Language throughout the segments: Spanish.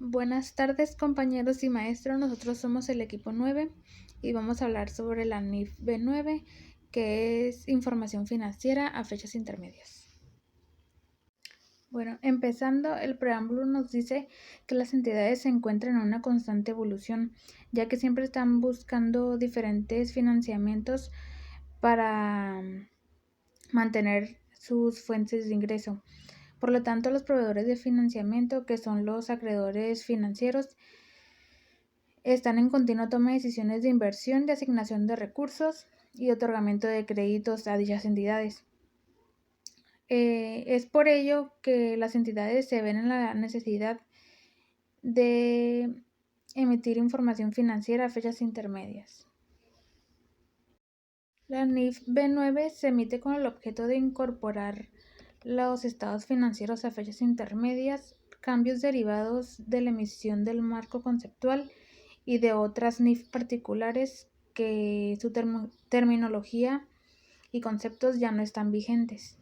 Buenas tardes, compañeros y maestros. Nosotros somos el equipo 9 y vamos a hablar sobre la NIF B9, que es información financiera a fechas intermedias. Bueno, empezando, el preámbulo nos dice que las entidades se encuentran en una constante evolución, ya que siempre están buscando diferentes financiamientos para mantener sus fuentes de ingreso. Por lo tanto, los proveedores de financiamiento, que son los acreedores financieros, están en continua toma de decisiones de inversión, de asignación de recursos y otorgamiento de créditos a dichas entidades. Es por ello que las entidades se ven en la necesidad de emitir información financiera a fechas intermedias. La NIF B9 se emite con el objeto de incorporar los estados financieros a fechas intermedias, cambios derivados de la emisión del marco conceptual y de otras NIF particulares que su terminología y conceptos ya no están vigentes.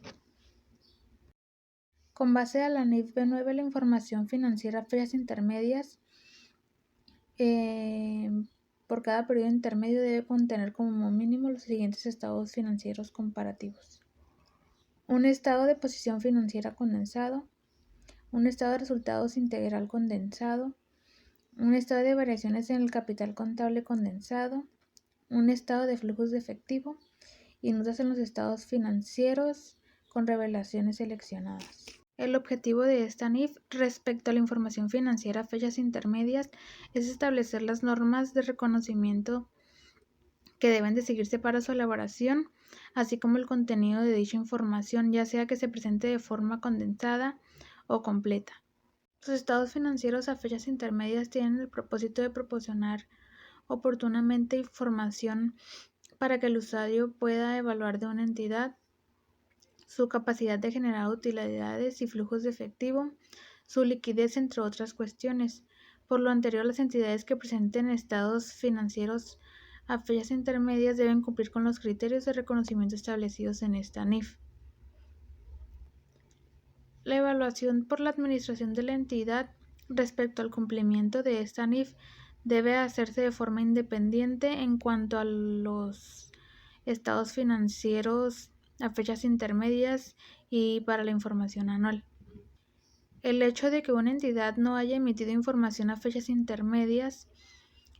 Con base a la NIF B9, la información financiera a fechas intermedias por cada periodo intermedio debe contener como mínimo los siguientes estados financieros comparativos: un estado de posición financiera condensado, un estado de resultados integral condensado, un estado de variaciones en el capital contable condensado, un estado de flujos de efectivo y notas en los estados financieros con revelaciones seleccionadas. El objetivo de esta NIF respecto a la información financiera a fechas intermedias es establecer las normas de reconocimiento que deben de seguirse para su elaboración, así como el contenido de dicha información, ya sea que se presente de forma condensada o completa. Los estados financieros a fechas intermedias tienen el propósito de proporcionar oportunamente información para que el usuario pueda evaluar de una entidad su capacidad de generar utilidades y flujos de efectivo, su liquidez, entre otras cuestiones. Por lo anterior, las entidades que presenten estados financieros a fechas intermedias deben cumplir con los criterios de reconocimiento establecidos en esta NIF. La evaluación por la administración de la entidad respecto al cumplimiento de esta NIF debe hacerse de forma independiente en cuanto a los estados financieros a fechas intermedias y para la información anual. El hecho de que una entidad no haya emitido información a fechas intermedias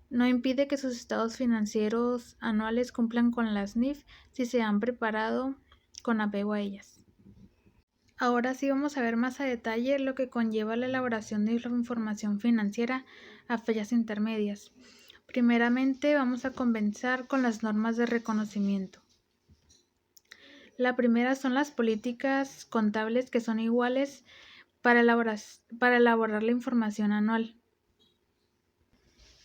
no impide que sus estados financieros anuales cumplan con las NIF si se han preparado con apego a ellas. Ahora sí vamos a ver más a detalle lo que conlleva la elaboración de la información financiera a fechas intermedias. Primeramente vamos a comenzar con las normas de reconocimiento. La primera son las políticas contables, que son iguales para elaborar la información anual.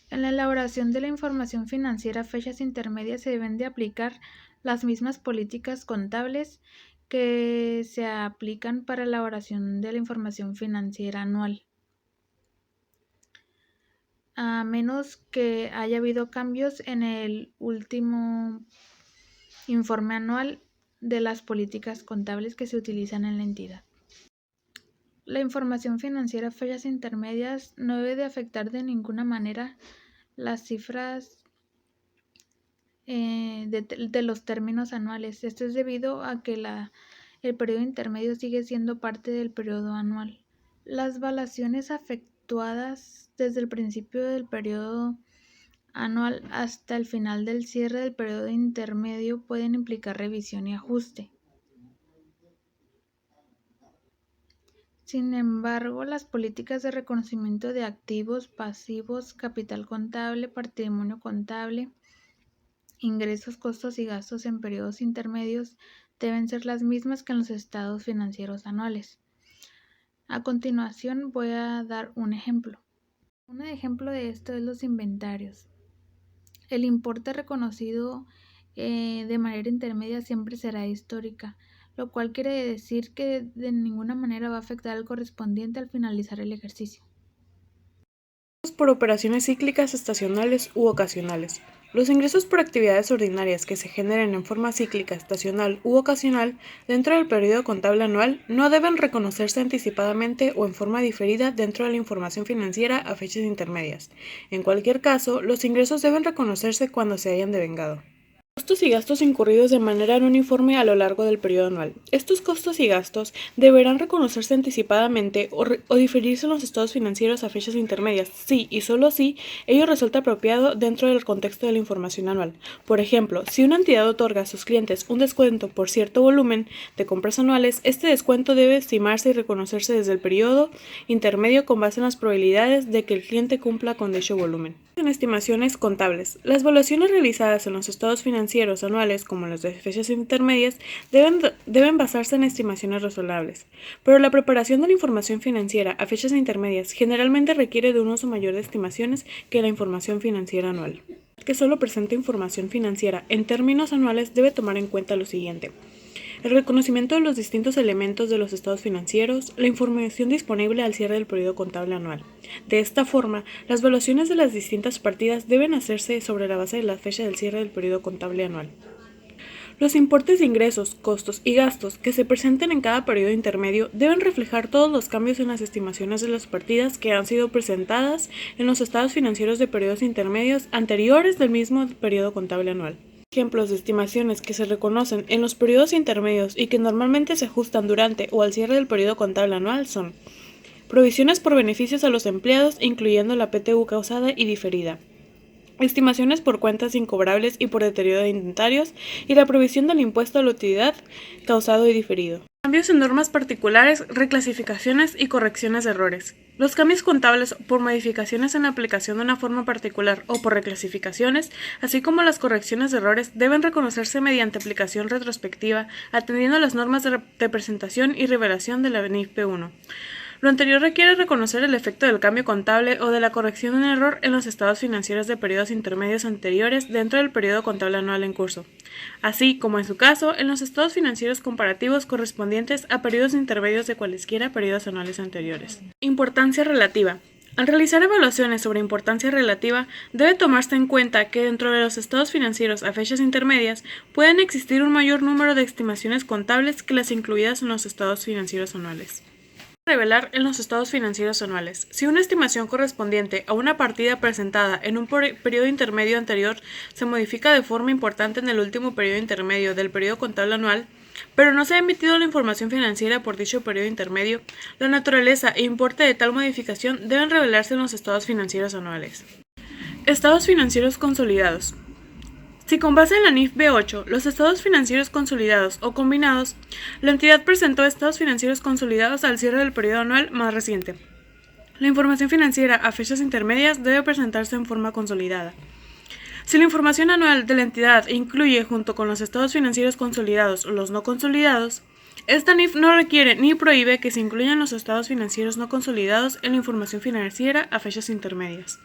En la elaboración de la información financiera a fechas intermedias se deben de aplicar las mismas políticas contables que se aplican para la elaboración de la información financiera anual, a menos que haya habido cambios en el último informe anual de las políticas contables que se utilizan en la entidad. La información financiera a fechas intermedias no debe de afectar de ninguna manera las cifras de los términos anuales. Esto es debido a que el periodo intermedio sigue siendo parte del periodo anual. Las valuaciones efectuadas desde el principio del periodo anual hasta el final del cierre del periodo intermedio pueden implicar revisión y ajuste. Sin embargo, las políticas de reconocimiento de activos, pasivos, capital contable, patrimonio contable, ingresos, costos y gastos en periodos intermedios deben ser las mismas que en los estados financieros anuales. A continuación voy a dar un ejemplo. Un ejemplo de esto es los inventarios. El importe reconocido de manera intermedia siempre será histórica, lo cual quiere decir que de ninguna manera va a afectar al correspondiente al finalizar el ejercicio. Por operaciones cíclicas, estacionales u ocasionales. Los ingresos por actividades ordinarias que se generen en forma cíclica, estacional u ocasional dentro del periodo contable anual no deben reconocerse anticipadamente o en forma diferida dentro de la información financiera a fechas intermedias. En cualquier caso, los ingresos deben reconocerse cuando se hayan devengado. Costos y gastos incurridos de manera no uniforme a lo largo del periodo anual. Estos costos y gastos deberán reconocerse anticipadamente o diferirse en los estados financieros a fechas intermedias, si y solo si ello resulta apropiado dentro del contexto de la información anual. Por ejemplo, si una entidad otorga a sus clientes un descuento por cierto volumen de compras anuales, este descuento debe estimarse y reconocerse desde el periodo intermedio con base en las probabilidades de que el cliente cumpla con dicho volumen. En estimaciones contables, las evaluaciones realizadas en los estados financieros anuales, como las de fechas intermedias, deben basarse en estimaciones razonables, pero la preparación de la información financiera a fechas intermedias generalmente requiere de un uso mayor de estimaciones que la información financiera anual. Que solo presenta información financiera en términos anuales debe tomar en cuenta lo siguiente: el reconocimiento de los distintos elementos de los estados financieros, la información disponible al cierre del periodo contable anual. De esta forma, las evaluaciones de las distintas partidas deben hacerse sobre la base de la fecha del cierre del periodo contable anual. Los importes de ingresos, costos y gastos que se presenten en cada periodo intermedio deben reflejar todos los cambios en las estimaciones de las partidas que han sido presentadas en los estados financieros de periodos intermedios anteriores del mismo periodo contable anual. Ejemplos de estimaciones que se reconocen en los periodos intermedios y que normalmente se ajustan durante o al cierre del periodo contable anual son: provisiones por beneficios a los empleados, incluyendo la PTU causada y diferida, estimaciones por cuentas incobrables y por deterioro de inventarios, y la provisión del impuesto a la utilidad causado y diferido. Cambios en normas particulares, reclasificaciones y correcciones de errores. Los cambios contables por modificaciones en la aplicación de una forma particular o por reclasificaciones, así como las correcciones de errores, deben reconocerse mediante aplicación retrospectiva, atendiendo a las normas de presentación y revelación de la NIF P1. Lo anterior requiere reconocer el efecto del cambio contable o de la corrección de un error en los estados financieros de periodos intermedios anteriores dentro del periodo contable anual en curso, así como en su caso en los estados financieros comparativos correspondientes a periodos intermedios de cualesquiera periodos anuales anteriores. Importancia relativa. Al realizar evaluaciones sobre importancia relativa, debe tomarse en cuenta que dentro de los estados financieros a fechas intermedias pueden existir un mayor número de estimaciones contables que las incluidas en los estados financieros anuales. Revelar en los estados financieros anuales. Si una estimación correspondiente a una partida presentada en un periodo intermedio anterior se modifica de forma importante en el último periodo intermedio del periodo contable anual, pero no se ha emitido la información financiera por dicho periodo intermedio, la naturaleza e importe de tal modificación deben revelarse en los estados financieros anuales. Estados financieros consolidados. Si con base en la NIF B8, los estados financieros consolidados o combinados, la entidad presentó estados financieros consolidados al cierre del periodo anual más reciente. La información financiera a fechas intermedias debe presentarse en forma consolidada. Si la información anual de la entidad incluye junto con los estados financieros consolidados o los no consolidados, esta NIF no requiere ni prohíbe que se incluyan los estados financieros no consolidados en la información financiera a fechas intermedias.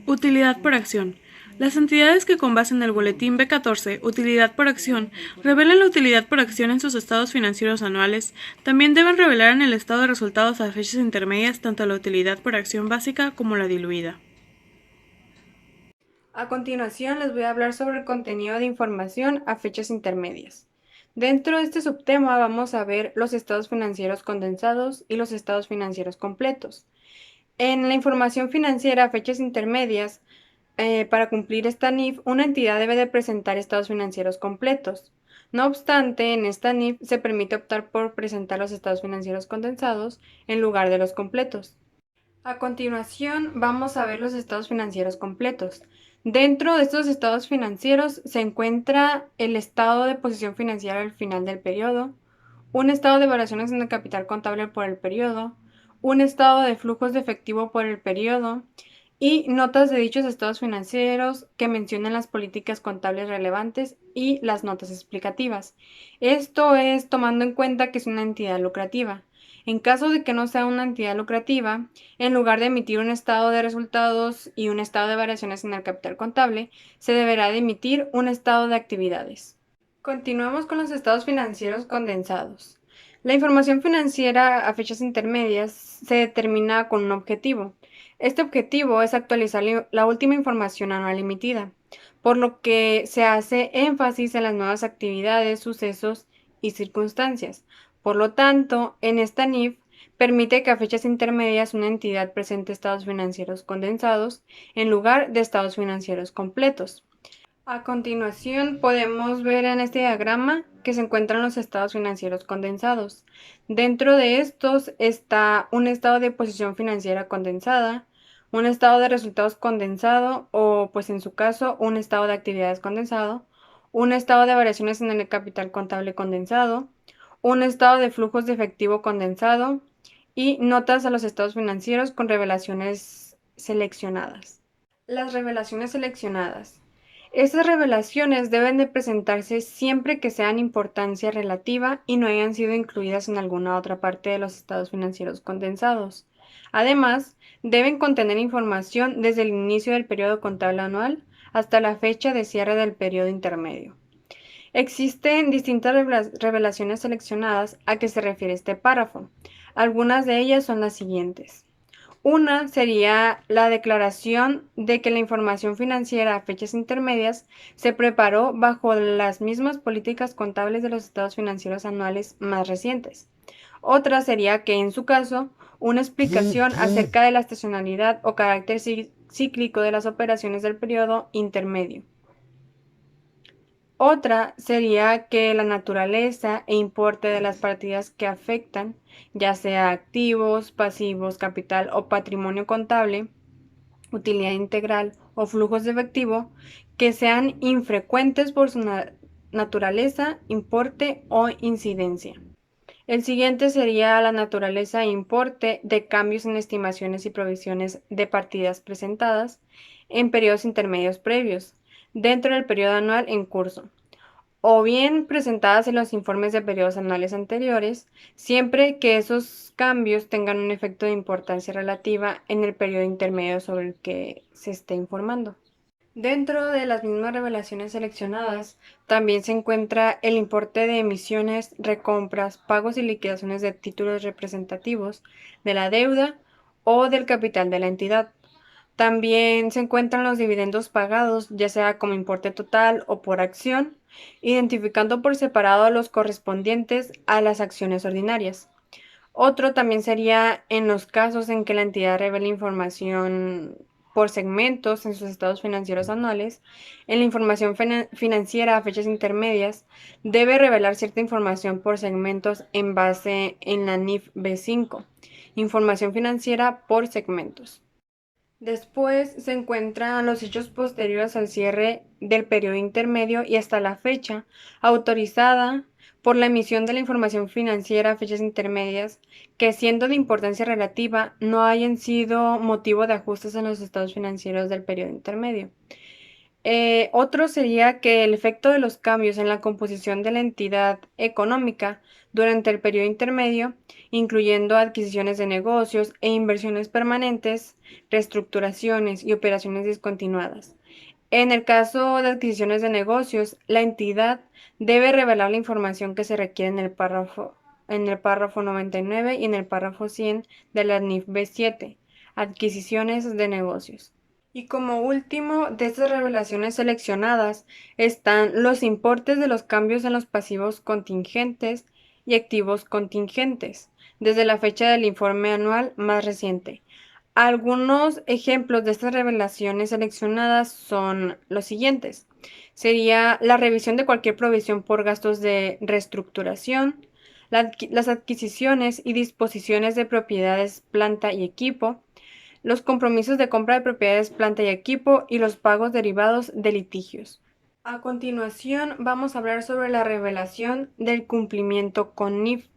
Utilidad por acción. Las entidades que con base en el boletín B14, utilidad por acción, revelen la utilidad por acción en sus estados financieros anuales, también deben revelar en el estado de resultados a fechas intermedias tanto la utilidad por acción básica como la diluida. A continuación les voy a hablar sobre el contenido de información a fechas intermedias. Dentro de este subtema vamos a ver los estados financieros condensados y los estados financieros completos. En la información financiera a fechas intermedias, para cumplir esta NIF, una entidad debe de presentar estados financieros completos. No obstante, en esta NIF se permite optar por presentar los estados financieros condensados en lugar de los completos. A continuación, vamos a ver los estados financieros completos. Dentro de estos estados financieros se encuentra el estado de posición financiera al final del periodo, un estado de variaciones en el capital contable por el periodo, un estado de flujos de efectivo por el periodo y notas de dichos estados financieros que mencionan las políticas contables relevantes y las notas explicativas. Esto es tomando en cuenta que es una entidad lucrativa. En caso de que no sea una entidad lucrativa, en lugar de emitir un estado de resultados y un estado de variaciones en el capital contable, se deberá de emitir un estado de actividades. Continuamos con los estados financieros condensados. La información financiera a fechas intermedias se determina con un objetivo. Este objetivo es actualizar la última información anual emitida, por lo que se hace énfasis en las nuevas actividades, sucesos y circunstancias. Por lo tanto, en esta NIF permite que a fechas intermedias una entidad presente estados financieros condensados en lugar de estados financieros completos. A continuación, podemos ver en este diagrama que se encuentran los estados financieros condensados. Dentro de estos está un estado de posición financiera condensada, un estado de resultados condensado o, pues en su caso, un estado de actividades condensado, un estado de variaciones en el capital contable condensado, un estado de flujos de efectivo condensado y notas a los estados financieros con revelaciones seleccionadas. Las revelaciones seleccionadas. Estas revelaciones deben de presentarse siempre que sean importancia relativa y no hayan sido incluidas en alguna otra parte de los estados financieros condensados. Además, deben contener información desde el inicio del periodo contable anual hasta la fecha de cierre del periodo intermedio. Existen distintas revelaciones seleccionadas a que se refiere este párrafo. Algunas de ellas son las siguientes. Una sería la declaración de que la información financiera a fechas intermedias se preparó bajo las mismas políticas contables de los estados financieros anuales más recientes. Otra sería que, en su caso, una explicación acerca de la estacionalidad o carácter cíclico de las operaciones del periodo intermedio. Otra sería que la naturaleza e importe de las partidas que afectan, ya sea activos, pasivos, capital o patrimonio contable, utilidad integral o flujos de efectivo, que sean infrecuentes por su naturaleza, importe o incidencia. El siguiente sería la naturaleza e importe de cambios en estimaciones y provisiones de partidas presentadas en periodos intermedios previos, dentro del periodo anual en curso, o bien presentadas en los informes de periodos anuales anteriores, siempre que esos cambios tengan un efecto de importancia relativa en el periodo intermedio sobre el que se esté informando. Dentro de las mismas revelaciones seleccionadas, también se encuentra el importe de emisiones, recompras, pagos y liquidaciones de títulos representativos de la deuda o del capital de la entidad. También se encuentran los dividendos pagados, ya sea como importe total o por acción, identificando por separado los correspondientes a las acciones ordinarias. Otro también sería en los casos en que la entidad revela información por segmentos en sus estados financieros anuales. En la información financiera a fechas intermedias, debe revelar cierta información por segmentos en base en la NIF B5, información financiera por segmentos. Después se encuentran los hechos posteriores al cierre del periodo intermedio y hasta la fecha autorizada por la emisión de la información financiera a fechas intermedias que, siendo de importancia relativa, no hayan sido motivo de ajustes en los estados financieros del periodo intermedio. Otro sería que el efecto de los cambios en la composición de la entidad económica durante el periodo intermedio, incluyendo adquisiciones de negocios e inversiones permanentes, reestructuraciones y operaciones discontinuadas. En el caso de adquisiciones de negocios, la entidad debe revelar la información que se requiere en el párrafo 99 y en el párrafo 100 de la NIF B7, adquisiciones de negocios. Y como último de estas revelaciones seleccionadas están los importes de los cambios en los pasivos contingentes y activos contingentes, desde la fecha del informe anual más reciente. Algunos ejemplos de estas revelaciones seleccionadas son los siguientes. Sería la revisión de cualquier provisión por gastos de reestructuración, las adquisiciones y disposiciones de propiedades, planta y equipo, los compromisos de compra de propiedades, planta y equipo y los pagos derivados de litigios. A continuación, vamos a hablar sobre la revelación del cumplimiento con NIF.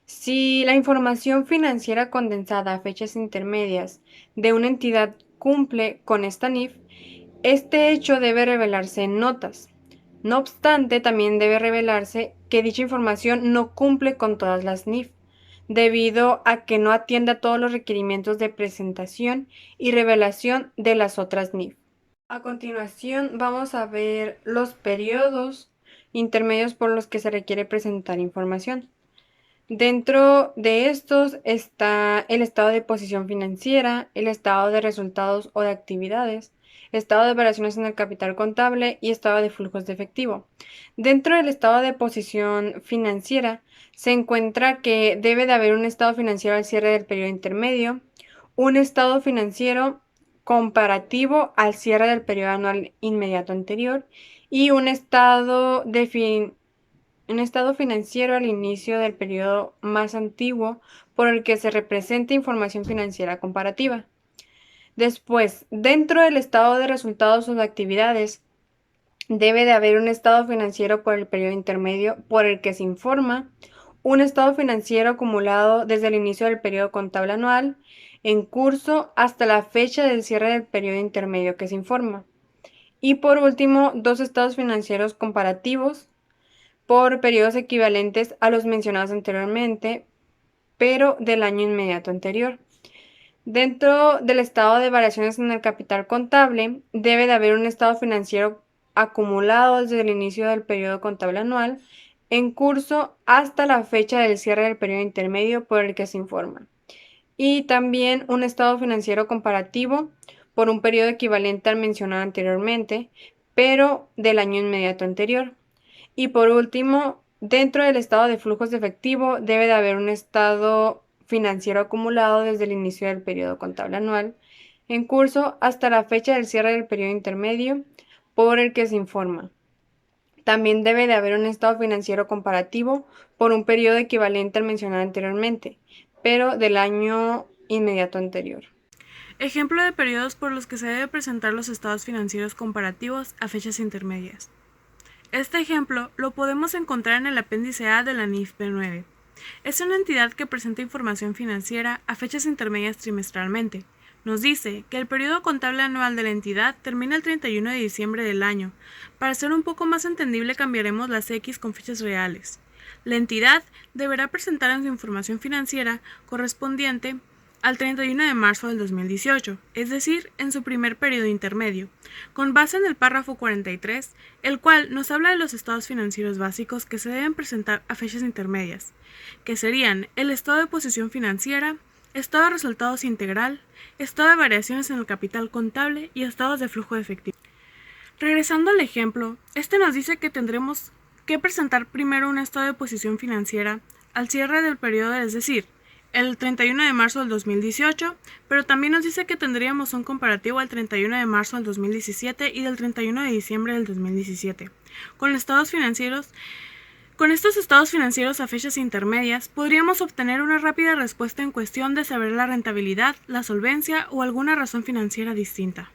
Si la información financiera condensada a fechas intermedias de una entidad cumple con esta NIF, este hecho debe revelarse en notas. No obstante, también debe revelarse que dicha información no cumple con todas las NIF, debido a que no atiende a todos los requerimientos de presentación y revelación de las otras NIF. A continuación, vamos a ver los periodos intermedios por los que se requiere presentar información. Dentro de estos está el estado de posición financiera, el estado de resultados o de actividades, estado de operaciones en el capital contable y estado de flujos de efectivo. Dentro del estado de posición financiera se encuentra que debe de haber un estado financiero al cierre del periodo intermedio, un estado financiero comparativo al cierre del periodo anual inmediato anterior y un estado financiero al inicio del periodo más antiguo por el que se representa información financiera comparativa. Después, dentro del estado de resultados o de actividades, debe de haber un estado financiero por el periodo intermedio por el que se informa, un estado financiero acumulado desde el inicio del periodo contable anual en curso hasta la fecha del cierre del periodo intermedio que se informa. Y por último, dos estados financieros comparativos por periodos equivalentes a los mencionados anteriormente, pero del año inmediato anterior. Dentro del estado de variaciones en el capital contable, debe de haber un estado financiero acumulado desde el inicio del periodo contable anual en curso hasta la fecha del cierre del periodo intermedio por el que se informa. Y también un estado financiero comparativo por un periodo equivalente al mencionado anteriormente, pero del año inmediato anterior. Y por último, dentro del estado de flujos de efectivo debe de haber un estado financiero acumulado desde el inicio del periodo contable anual en curso hasta la fecha del cierre del periodo intermedio por el que se informa. También debe de haber un estado financiero comparativo por un periodo equivalente al mencionado anteriormente, pero del año inmediato anterior. Ejemplo de periodos por los que se debe presentar los estados financieros comparativos a fechas intermedias. Este ejemplo lo podemos encontrar en el apéndice A de la NIF B9. Es una entidad que presenta información financiera a fechas intermedias trimestralmente. Nos dice que el periodo contable anual de la entidad termina el 31 de diciembre del año. Para ser un poco más entendible cambiaremos las X con fechas reales. La entidad deberá presentar en su información financiera correspondiente al 31 de marzo del 2018, es decir, en su primer periodo intermedio, con base en el párrafo 43, el cual nos habla de los estados financieros básicos que se deben presentar a fechas intermedias, que serían el estado de posición financiera, estado de resultados integral, estado de variaciones en el capital contable y estados de flujo de efectivo. Regresando al ejemplo, este nos dice que tendremos que presentar primero un estado de posición financiera al cierre del periodo, es decir, el 31 de marzo del 2018, pero también nos dice que tendríamos un comparativo al 31 de marzo del 2017 y del 31 de diciembre del 2017. Con estos estados financieros a fechas intermedias, podríamos obtener una rápida respuesta en cuestión de saber la rentabilidad, la solvencia o alguna razón financiera distinta.